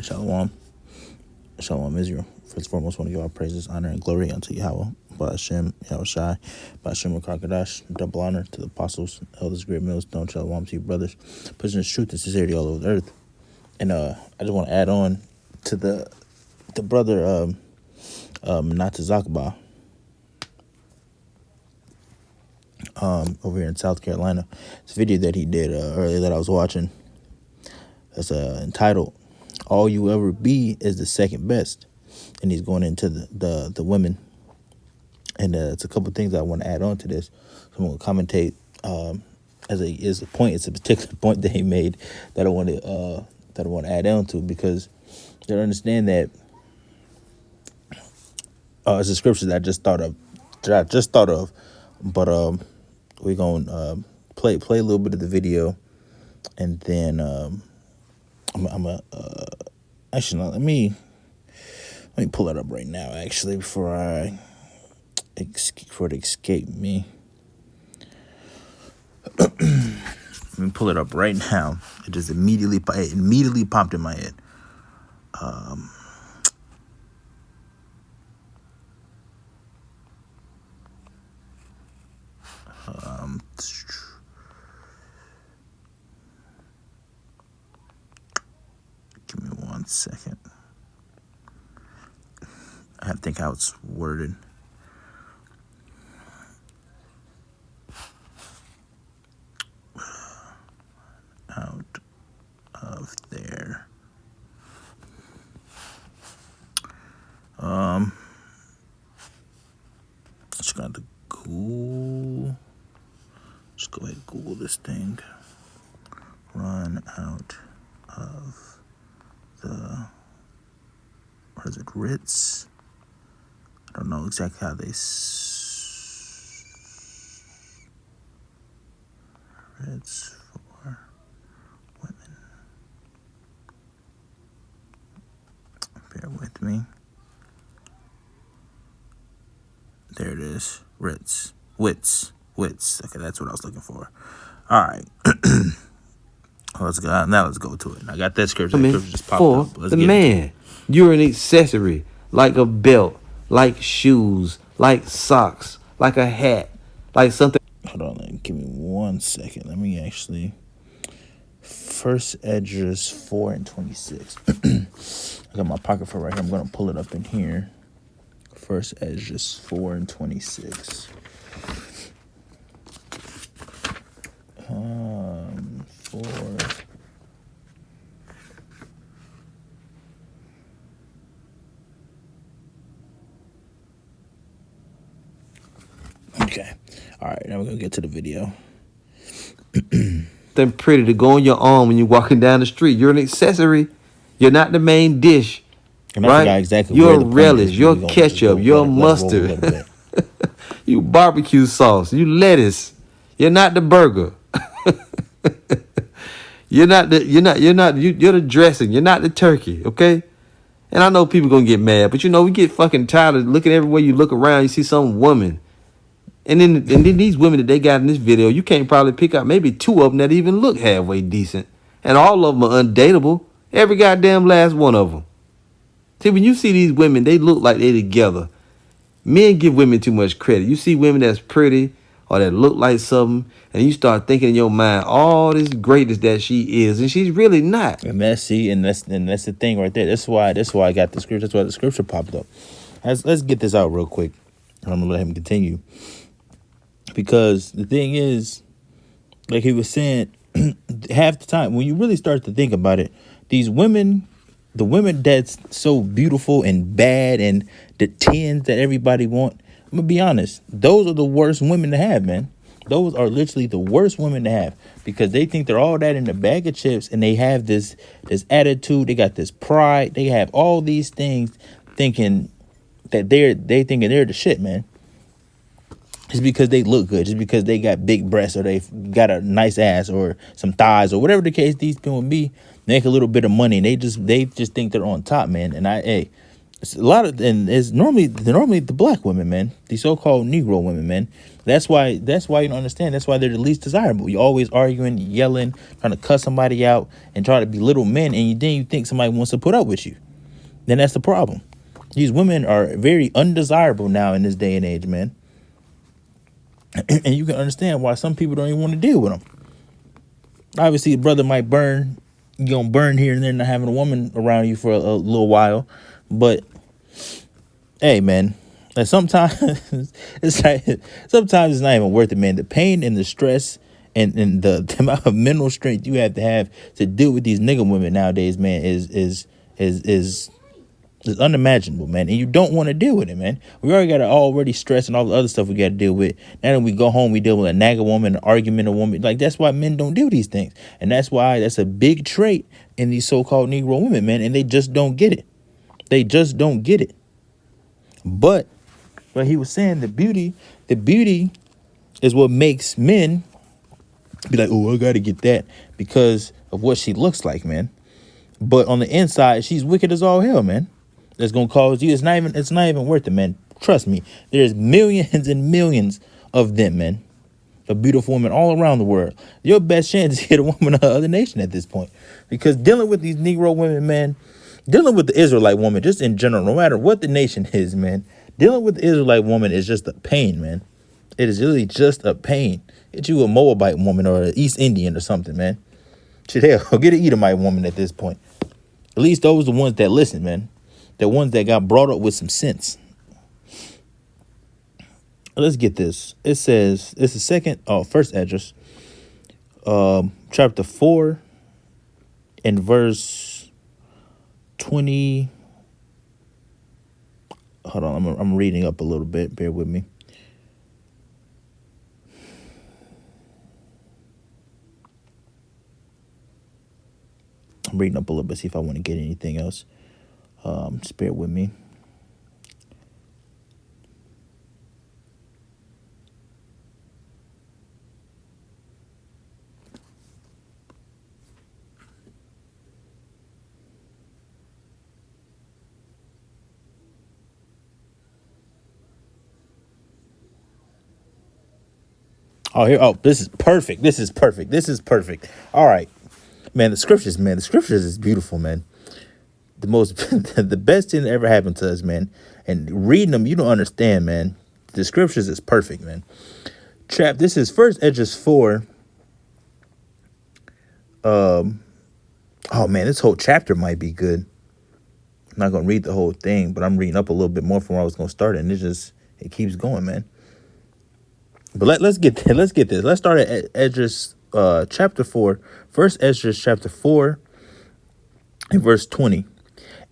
Shalom. Shalom, Israel. First and foremost, want to give our praises, honor, and glory unto Yahweh, by Hashem, Yahweh Shai, by Hashem Rakakadash. Double honor to the apostles, elders, great millstone. Shalom to you, brothers. Pushing this truth and sincerity all over the earth. And I just want to add on to the brother, Nata Zakba, over here in South Carolina. It's a video that he did earlier that I was watching. That's entitled "All You Ever Be Is the Second Best," and he's going into the women. And it's a couple things I want to add on to this. So I'm going to commentate as a point. It's a particular point that he made that I want to add on to, because you gotta understand that it's a scripture that I just thought of. But we're gonna play a little bit of the video, and then actually let me pull it up right now. Actually, before it escape me, let me pull it up right now. It just immediately popped in my head. Give me 1 second. I have to think how it's worded. Out of there. Just got to Google. Just go ahead and Google this thing. Run out of the, what is it, Ritz? I don't know exactly how they Ritz for women. Bear with me. There it is. Ritz. Wits. Okay, that's what I was looking for. All right. Let's go. Now let's go to it. I got that scripture. That scripture just popped up. Let's the man. You're an accessory, like a belt, like shoes, like socks, like a hat, like something. Hold on. Give me 1 second. Let me actually. First Esdras 4:26. I got my pocket for right here. I'm gonna pull it up in here. First Esdras 4:26. 4. Okay. All right. Now we're gonna get to the video. Then pretty to go on your arm when you're walking down the street. You're an accessory. You're not the main dish. Right? Exactly. Your relish, your ketchup, your mustard, you barbecue sauce, you lettuce. You're not the burger. You're the dressing. You're not the turkey, okay? And I know people gonna get mad, but we get fucking tired of looking everywhere you look around, you see some woman. And then these women that they got in this video, you can't probably pick out maybe 2 of them that even look halfway decent. And all of them are undateable. Every goddamn last one of them. See, when you see these women, they look like they together. Men give women too much credit. You see women that's pretty or that look like something, and you start thinking in your mind all this greatness that she is, and she's really not. And that's the thing right there. That's why I got the scripture. That's why the scripture popped up. Let's get this out real quick. I'm gonna let him continue, because the thing is, like he was saying, half the time when you really start to think about it, these women. The women that's so beautiful and bad and the 10s that everybody want, I'm going to be honest, those are the worst women to have, man. Those are literally the worst women to have, because they think they're all that in a bag of chips, and they have this attitude. They got this pride. They have all these things, thinking that they're the shit, man. Just because they look good, just because they got big breasts or they got a nice ass or some thighs or whatever the case these people be, make a little bit of money, and they just think they're on top, man. And It's a lot of, and it's normally the black women, man. The so-called Negro women, man. That's why you don't understand. That's why they're the least desirable. You always arguing, yelling, trying to cuss somebody out, and try to belittle men, and then you think somebody wants to put up with you. Then that's the problem. These women are very undesirable now in this day and age, man. And you can understand why some people don't even want to deal with them. Obviously, a brother might burn. You're gonna burn here and there, not having a woman around you for a little while, but hey, man, like sometimes it's like sometimes it's not even worth it, man. The pain and the stress and the amount of mental strength you have to deal with these nigga women nowadays, man, is unimaginable, man. And you don't want to deal with it, man. We already got to already stress and all the other stuff we got to deal with. Now that we go home, we deal with a nagger woman, an argument, a woman. Like, that's why men don't do these things. And that's why that's a big trait in these so-called Negro women, man. And they just don't get it. They just don't get it. But he was saying, the beauty is what makes men be like, oh, I got to get that because of what she looks like, man. But on the inside, she's wicked as all hell, man. That's gonna cause you. It's not even worth it, man. Trust me. There's millions and millions of them, man. Of beautiful women all around the world. Your best chance is to get a woman of another nation at this point, because dealing with these Negro women, man, dealing with the Israelite woman, just in general, no matter what the nation is, man, dealing with the Israelite woman is just a pain, man. It is really just a pain. Get you a Moabite woman or an East Indian or something, man. Shit, hell, get an Edomite woman at this point. At least those are the ones that listen, man. The ones that got brought up with some sense. Let's get this. It says, it's the first Esdras, chapter 4 and verse 20. Hold on, I'm reading up a little bit. Bear with me. I'm reading up a little bit, see if I want to get anything else. Just bear with me. This is perfect. This is perfect. All right, man. The scriptures is beautiful, man. The best thing that ever happened to us, man. And reading them, you don't understand, man. The scriptures is perfect, man. This is first Esdras 4. Oh man, this whole chapter might be good. I'm not gonna read the whole thing, but I'm reading up a little bit more from where I was gonna start, and it keeps going, man. But let's get this. Let's start at Esdras chapter 4. First Esdras chapter 4 and verse 20.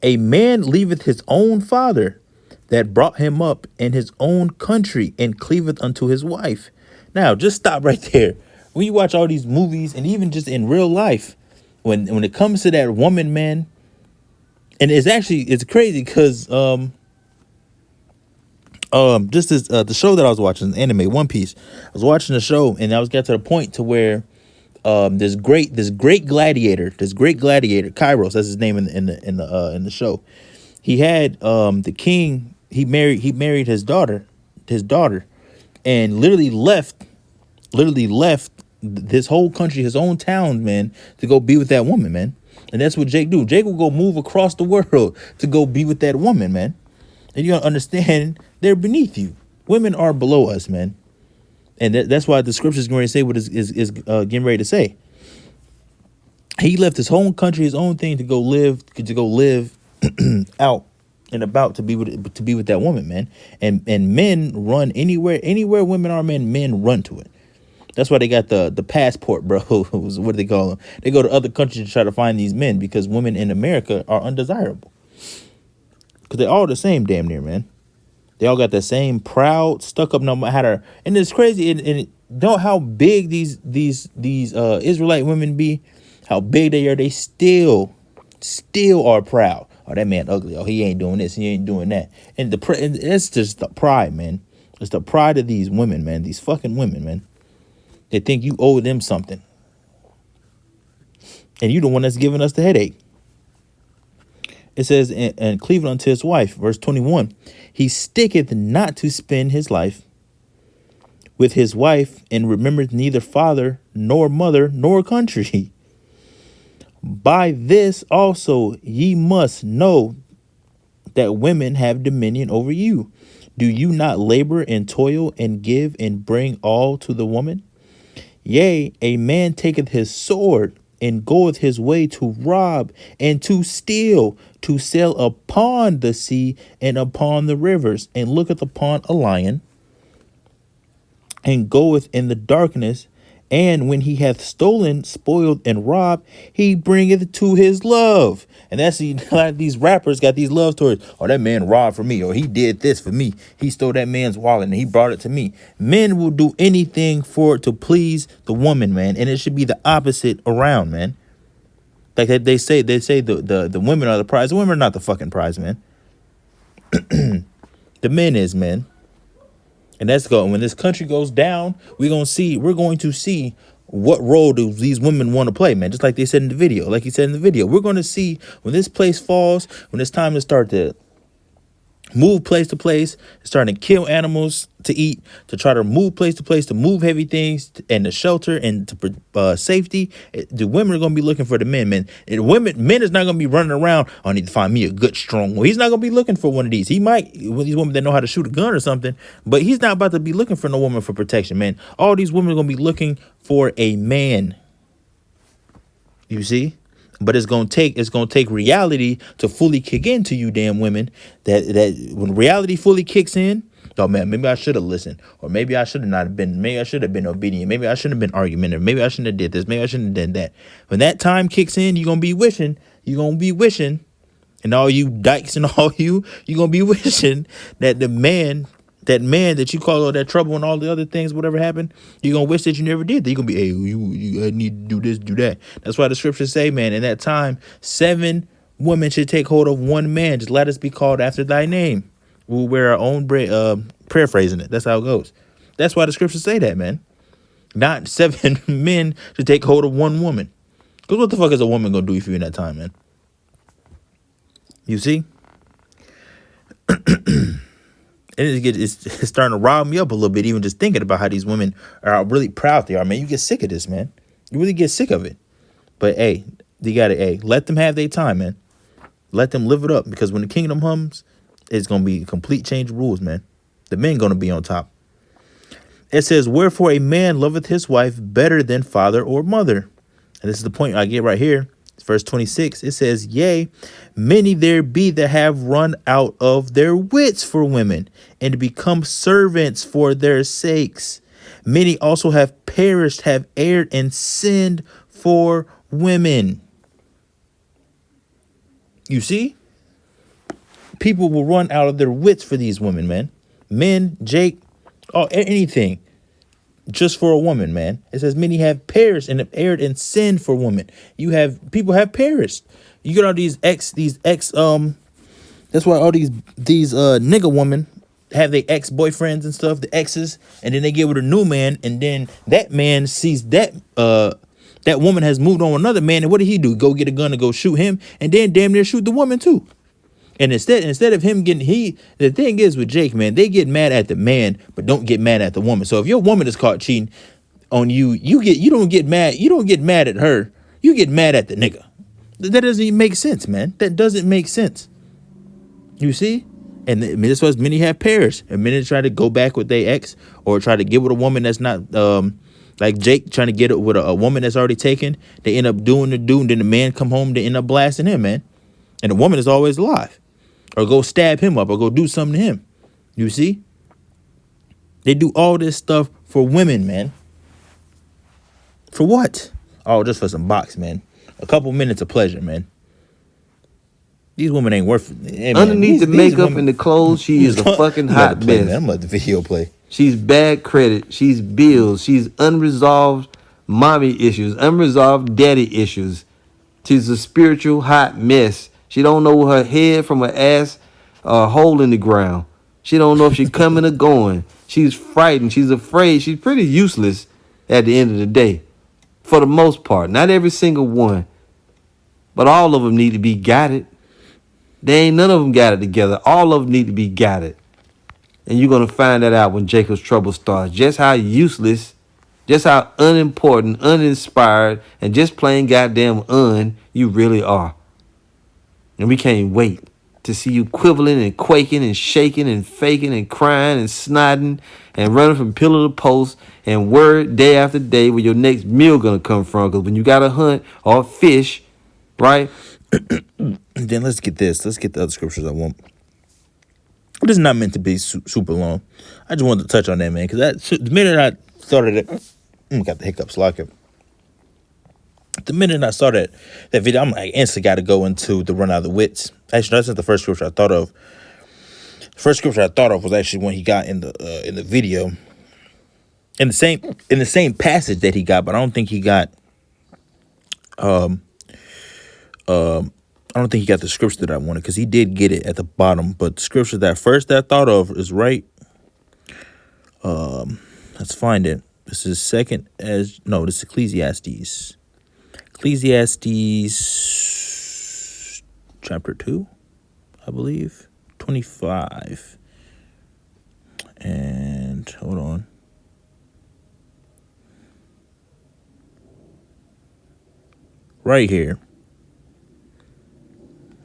A man leaveth his own father that brought him up in his own country and cleaveth unto his wife. Now, just stop right there. When you watch all these movies and even just in real life, when it comes to that woman, man, and it's crazy because just as the show that I was watching, the anime One Piece, I was watching the show and I was got to the point to where this great gladiator, Kairos, that's his name in the show. He had the king. He married his daughter, and literally left this whole country, his own town, man, to go be with that woman, man. And that's what Jake do. Jake will go move across the world to go be with that woman, man. And you gotta understand, they're beneath you. Women are below us, man. And that's why the scripture is going to say what is getting ready to say. He left his whole country, his own thing, to go live out and about to be with that woman, man. And men run anywhere women are, men run to it. That's why they got the passport, bro. What do they call them? They go to other countries to try to find these men because women in America are undesirable. Because they're all the same damn near, man. They all got that same proud, stuck up no matter. And it's crazy. And know how big these Israelite women be, how big they are. They still are proud. Oh, that man ugly. Oh, he ain't doing this. He ain't doing that. And it's just the pride, man. It's the pride of these women, man. These fucking women, man. They think you owe them something. And you the one that's giving us the headache. It says, and cleaveth unto his wife, verse 21, he sticketh not to spend his life with his wife, and remembereth neither father, nor mother, nor country. By this also ye must know that women have dominion over you. Do you not labor and toil and give and bring all to the woman? Yea, a man taketh his sword and goeth his way to rob and to steal, to sail upon the sea and upon the rivers, and looketh upon a lion, and goeth in the darkness, and when he hath stolen, spoiled, and robbed, he bringeth to his love. And that's a lot of these rappers got these love stories. Oh, that man robbed for me, or he did this for me. He stole that man's wallet and he brought it to me. Men will do anything for it to please the woman, man, and it should be the opposite around, man. Like they say the women are the prize. The women are not the fucking prize, man. The men is, man. And that's going, when this country goes down, we're going to see what role do these women want to play, man. Just like they said in the video, like he said in the video, we're going to see when this place falls, when it's time to start to move place to place, starting to kill animals to eat, to try to move place to place, to move heavy things and to shelter and to safety. The women are going to be looking for the men, man. And men is not going to be running around. I need to find me a good, strong one. He's not going to be looking for one of these. He might, these women that know how to shoot a gun or something, but he's not about to be looking for no woman for protection, man. All these women are going to be looking for a man. You see? But it's gonna take reality to fully kick into you, damn women. That when reality fully kicks in, oh man, maybe I should have listened, or maybe I should have not been. Maybe I should have been obedient. Maybe I shouldn't have been argumentative. Maybe I shouldn't have did this. Maybe I shouldn't have done that. When that time kicks in, you're gonna be wishing, and all you dykes and all you're gonna be wishing that the man. That man that you call all that trouble and all the other things, whatever happened, you're going to wish that you never did. That you're going to be, hey, you need to do this, do that. That's why the scriptures say, man, in that time, 7 women should take hold of 1 man. Just let us be called after thy name. We'll wear our own paraphrasing it. That's how it goes. That's why the scriptures say that, man. Not 7 men should take hold of 1 woman. Because what the fuck is a woman going to do for you in that time, man? You see? And it's starting to rile me up a little bit, even just thinking about how these women are how really proud they are, man. You get sick of this, man. You really get sick of it. But, hey, you got to, let them have their time, man. Let them live it up. Because when the kingdom hums, it's going to be a complete change of rules, man. The men going to be on top. It says, wherefore a man loveth his wife better than father or mother. And this is the point I get right here. Verse 26, it says, yea, many there be that have run out of their wits for women, and become servants for their sakes. Many also have perished, have erred, and sinned for women. You see? People will run out of their wits for these women, man. Men, Jake, anything. Just for a woman, man. It says many have perished and have erred and sinned for women. People have perished. You get all these ex that's why all these nigga women have their ex-boyfriends and stuff, the exes, and then they get with a new man, and then that man sees that woman has moved on with another man, and what did he do? Go get a gun and go shoot him, and then damn near shoot the woman too. And instead of him getting, the thing is with Jake, man, they get mad at the man, but don't get mad at the woman. So if your woman is caught cheating on you, you don't get mad at her. You get mad at the nigga. That doesn't even make sense, man. That doesn't make sense. You see? And that's why many have perished. And many try to go back with their ex, or try to get with a woman that's not, like Jake trying to get it with a woman that's already taken. They end up doing the dude, and then the man come home, they end up blasting him, man. And the woman is always alive. Or go stab him up, or go do something to him. You see? They do all this stuff for women, man. For what? Oh, just for some box, man. A couple minutes of pleasure, man. These women ain't worth it. Hey, man, underneath the makeup and the clothes, she is a fucking hot play, mess. Man. I'm gonna let the video play. She's bad credit. She's bills. She's unresolved mommy issues, unresolved daddy issues. She's a spiritual hot mess. She don't know her head from her ass, hole in the ground. She don't know if she's coming or going. She's frightened. She's afraid. She's pretty useless at the end of the day. For the most part. Not every single one. But all of them need to be guided. They ain't none of them got it together. All of them need to be got it. And you're going to find that out when Jacob's trouble starts. Just how useless, just how unimportant, uninspired, and just plain goddamn you really are. And we can't wait to see you quivering and quaking and shaking and faking and crying and snotting and running from pillar to post and word day after day where your next meal going to come from. Because when you got to hunt or fish, right? Then let's get this. Let's get the other scriptures I want. This is not meant to be super long. I just wanted to touch on that, man, because the minute I started it, got the hiccups, like it. The minute I saw that video, I'm like, instantly got to go into the run out of the wits. Actually, that's not the first scripture I thought of. The first scripture I thought of was actually when he got in the video, in the same passage that he got, but I don't think he got I don't think he got the scripture that I wanted, because he did get it at the bottom. But the scripture that I thought of is right. Let's find it. This is this is Ecclesiastes. Ecclesiastes chapter 2, I believe. 25. And hold on. Right here.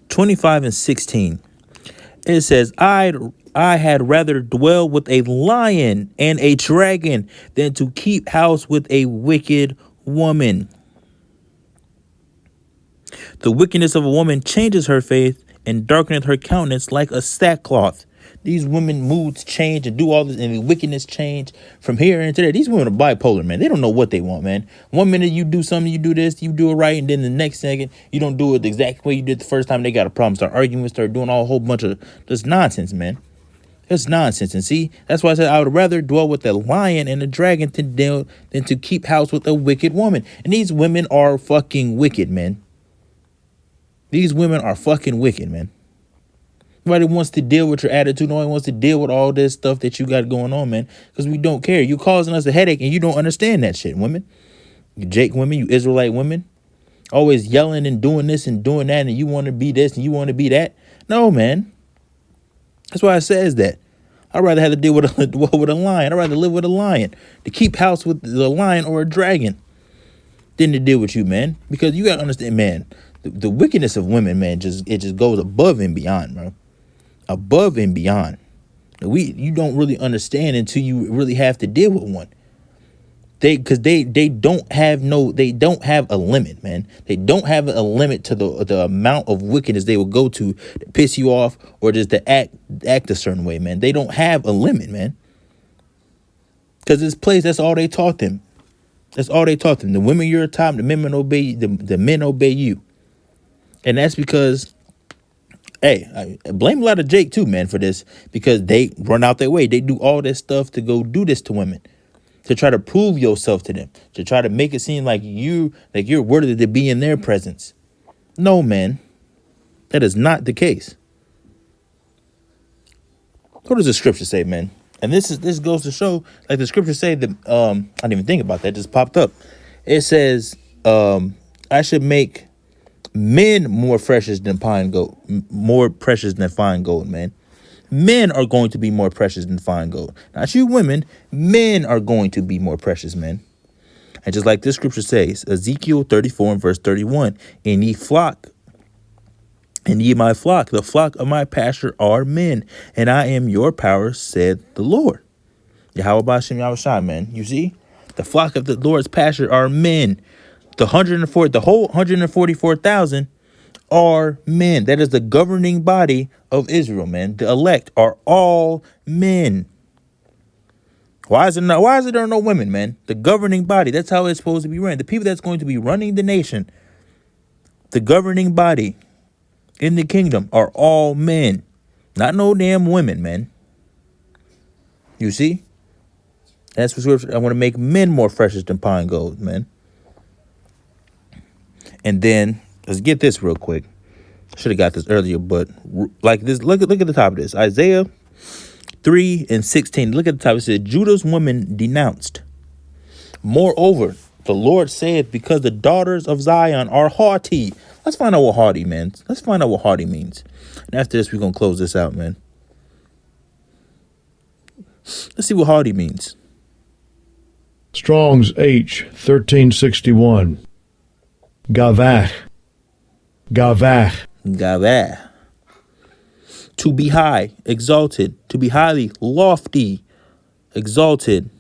25 and 16. It says, I had rather dwell with a lion and a dragon than to keep house with a wicked woman. The wickedness of a woman changes her faith and darkeneth her countenance like a sackcloth. These women moods change and do all this, and the wickedness change from here into there. These women are bipolar, man. They don't know what they want, man. One minute you do something, you do this, you do it right, and then the next second you don't do it the exact way you did the first time. They got a problem, start arguing, start doing a whole bunch of this nonsense, man. It's nonsense. And see, that's why I said I would rather dwell with a lion and a dragon than to keep house with a wicked woman. And these women are fucking wicked, man. These women are fucking wicked, man. Nobody wants to deal with your attitude. Nobody wants to deal with all this stuff that you got going on, man, because we don't care. You causing us a headache, and you don't understand that shit, women. You Jake women, you Israelite women, always yelling and doing this and doing that, and you want to be this and you want to be that. No, man. That's why it says that. I'd rather have to deal with a lion. I'd rather live with a lion, to keep house with the lion or a dragon, than to deal with you, man. Because you got to understand, man, the wickedness of women, man, it just goes above and beyond, bro. Above and beyond. You don't really understand until you really have to deal with one. They don't have a limit, man. They don't have a limit to the amount of wickedness they will go to piss you off or just to act a certain way, man. They don't have a limit, man. Because this place, that's all they taught them. That's all they taught them. The women you're top, the men obey the men obey you. And that's because, hey, I blame a lot of Jake too, man, for this, because they run out their way. They do all this stuff to go do this to women, to try to prove yourself to them, to try to make it seem like you're worthy to be in their presence. No, man, that is not the case. What does the scripture say, man? And this goes to show, like the scripture say that I didn't even think about that, it just popped up. It says I should make men more precious than fine gold, man. Men are going to be more precious than fine gold. Not you women. Men are going to be more precious, men. And just like this scripture says, Ezekiel 34 and verse 31, and ye my flock, the flock of my pasture are men, and I am your power, said the Lord. Yahweh Bashem Yahushua, man. You see? The flock of the Lord's pasture are men. The whole 144,000 are men. That is the governing body of Israel, man. The elect are all men. Why is there no women, man? The governing body, that's how it's supposed to be run. The people that's going to be running the nation, the governing body in the kingdom, are all men. Not no damn women, man. You see? That's what scripture. I want to make men more precious than fine gold, man. And then let's get this real quick. Should have got this earlier, but like this, look at the top of this. Isaiah 3 and 16. Look at the top. It says, Judah's woman denounced. Moreover, the Lord saith, because the daughters of Zion are haughty. Let's find out what haughty means. Let's find out what haughty means. And after this, we're going to close this out, man. Let's see what haughty means. Strong's H 1361. Gavach. Gavach. Gavah. To be high, exalted. To be highly lofty, exalted.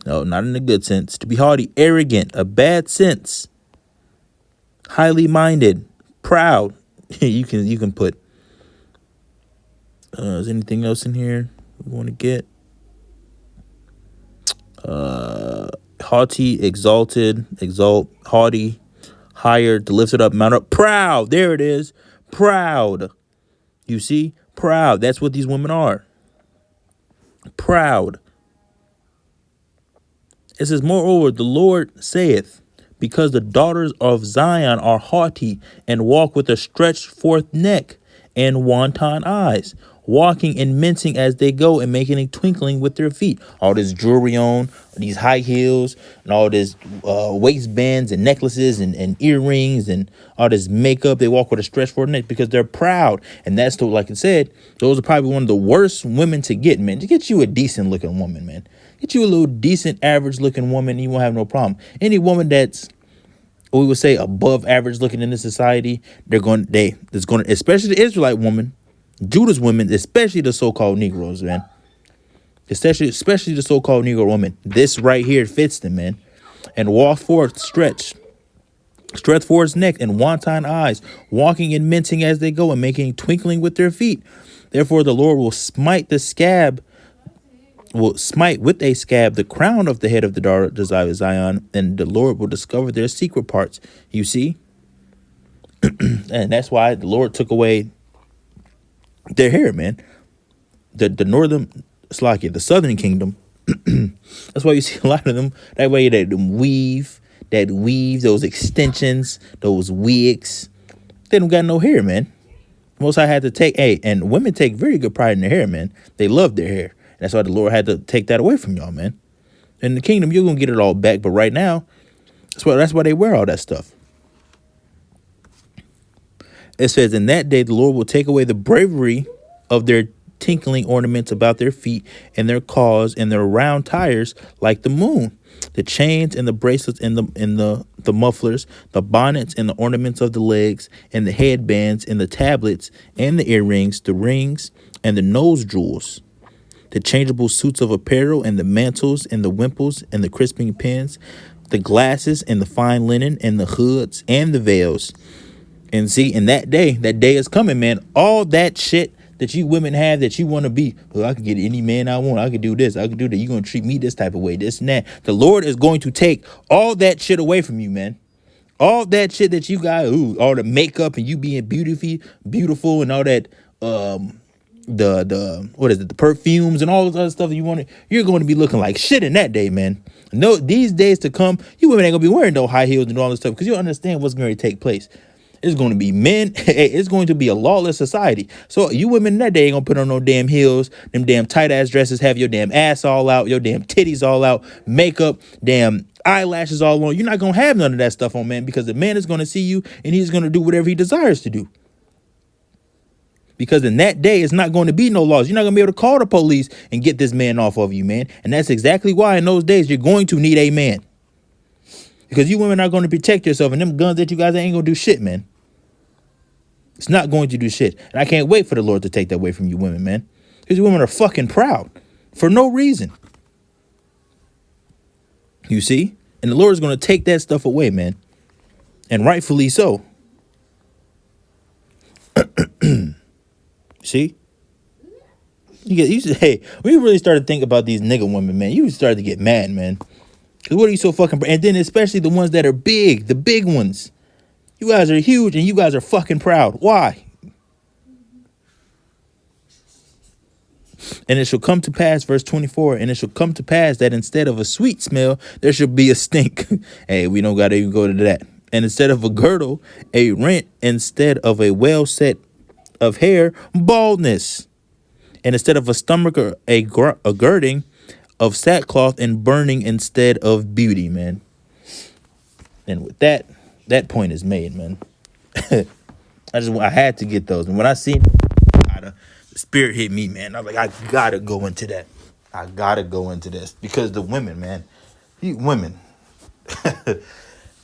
No, not in a good sense. To be haughty, arrogant, a bad sense. Highly minded, proud. you can put. Is anything else in here we want to get? Haughty, exalted, exalt, haughty, higher, to lift it up, mount up, proud. There it is, proud. You see, proud. That's what these women are. Proud. It says, moreover, the Lord saith, because the daughters of Zion are haughty and walk with a stretched forth neck and wanton eyes, walking and mincing as they go and making a twinkling with their feet. All this jewelry on, these high heels, and all this waistbands and necklaces and earrings and all this makeup. They walk with a stretched forth neck because they're proud. And that's the, like I said, those are probably one of the worst women to get, man. To get you a decent looking woman, man. Get you a little decent, average looking woman, and you won't have no problem. Any woman that's, we would say, above average looking in this society, especially the Israelite woman, Judah's women, especially the so-called Negroes, man. Especially the so-called Negro woman. This right here fits them, man. And walk forth, stretch forth his neck and wanton eyes, walking and mincing as they go and making twinkling with their feet. Therefore the Lord will smite with a scab the crown of the head of the daughters of Zion, and the Lord will discover their secret parts. You see? And that's why the Lord took away their hair, man. The southern kingdom. That's why you see a lot of them. That way they weave, those extensions, those wigs. They don't got no hair, man. Most I had to take, and women take very good pride in their hair, man. They love their hair. That's why the Lord had to take that away from y'all, man. In the kingdom, you're going to get it all back. But right now, that's why they wear all that stuff. It says, in that day, the Lord will take away the bravery of their tinkling ornaments about their feet and their caws and their round tires like the moon, the chains and the bracelets and the mufflers, the bonnets and the ornaments of the legs and the headbands and the tablets and the earrings, the rings and the nose jewels, the changeable suits of apparel and the mantles and the wimples and the crisping pins, the glasses and the fine linen and the hoods and the veils. And see, in that day is coming, man. All that shit that you women have that you want to be, well, I can get any man I want. I can do this. I can do that. You're going to treat me this type of way, this and that. The Lord is going to take all that shit away from you, man. All that shit that you got, all the makeup and you being beautiful and all that, the perfumes and all this other stuff that you want, you're going to be looking like shit in that day, man. No, these days to come, you women ain't gonna be wearing no high heels and all this stuff because you understand what's going to take place. It's going to be men. It's going to be a lawless society. So you women in that day ain't gonna put on no damn heels, them damn tight ass dresses, have your damn ass all out, your damn titties all out, makeup, damn eyelashes all on. You're not gonna have none of that stuff on, man, because the man is gonna see you and he's gonna do whatever he desires to do. Because in that day, it's not going to be no laws. You're not going to be able to call the police and get this man off of you, man. And that's exactly why in those days, you're going to need a man. Because you women are going to protect yourself. And them guns that you guys ain't going to do shit, man. It's not going to do shit. And I can't wait for the Lord to take that away from you women, man. Because you women are fucking proud for no reason. You see? And the Lord is going to take that stuff away, man. And rightfully so. See? Hey, when you really started to think about these nigga women, man, you started to get mad, man. Because what are you so fucking... And then especially the ones that are big, the big ones. You guys are huge and you guys are fucking proud. Why? And it shall come to pass, verse 24, and it shall come to pass that instead of a sweet smell, there shall be a stink. Hey, we don't got to even go to that. And instead of a girdle, a rent, instead of a well set of hair, baldness, and instead of a stomach or a girding of sackcloth, and burning instead of beauty, man. And with that, that point is made, man. I had to get those, and when I seen the spirit hit me, man. I was like, I gotta go into that. I gotta go into this because the women, man, women,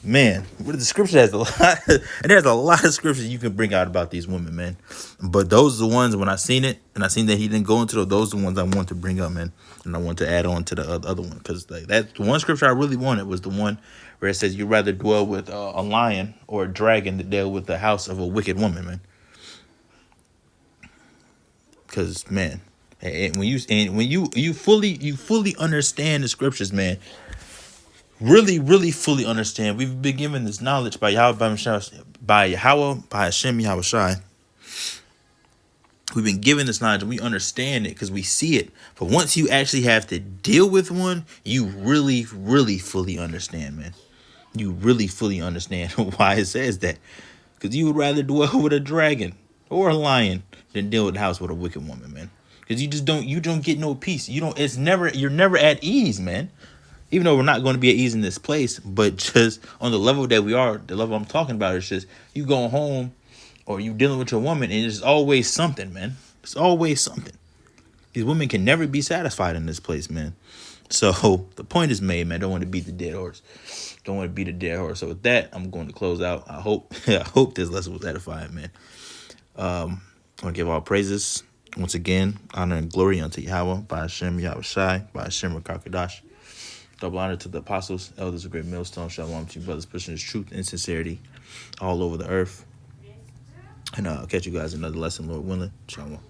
man. The scripture has a lot, and there's a lot of scriptures you can bring out about these women, man. But those are the ones when I seen it, and I seen that he didn't go into those are the ones I want to bring up, man, and I want to add on to the other one because like that's the one scripture I really wanted was the one where it says you'd rather dwell with a lion or a dragon than dwell with the house of a wicked woman, man. Because man, and when you fully understand the scriptures, man, really fully understand. We've been given this knowledge by Yahweh by Hashem Yahweh Shai. We've been given this knowledge and we understand it because we see it. But once you actually have to deal with one, you really fully understand, man. You really fully understand why it says that. Because you would rather dwell with a dragon or a lion than deal with the house with a wicked woman, man. Because you don't get no peace. You're never at ease, man. Even though we're not going to be at ease in this place, but just on the level that we are, the level I'm talking about, is just you going home or you dealing with your woman and there's always something, man. It's always something. These women can never be satisfied in this place, man. So the point is made, man. Don't want to beat the dead horse. Don't want to beat a dead horse. So with that, I'm going to close out. I hope this lesson was edifying, man. I want to give all praises once again, honor and glory unto Yahweh by Hashem Yahweh Shai, by Hashem Rakakadash. Double honor to the apostles, elders of Great Millstone. Shalom to you brothers pushing this truth and sincerity all over the earth. And I'll catch you guys in another lesson, Lord willing. Shalom.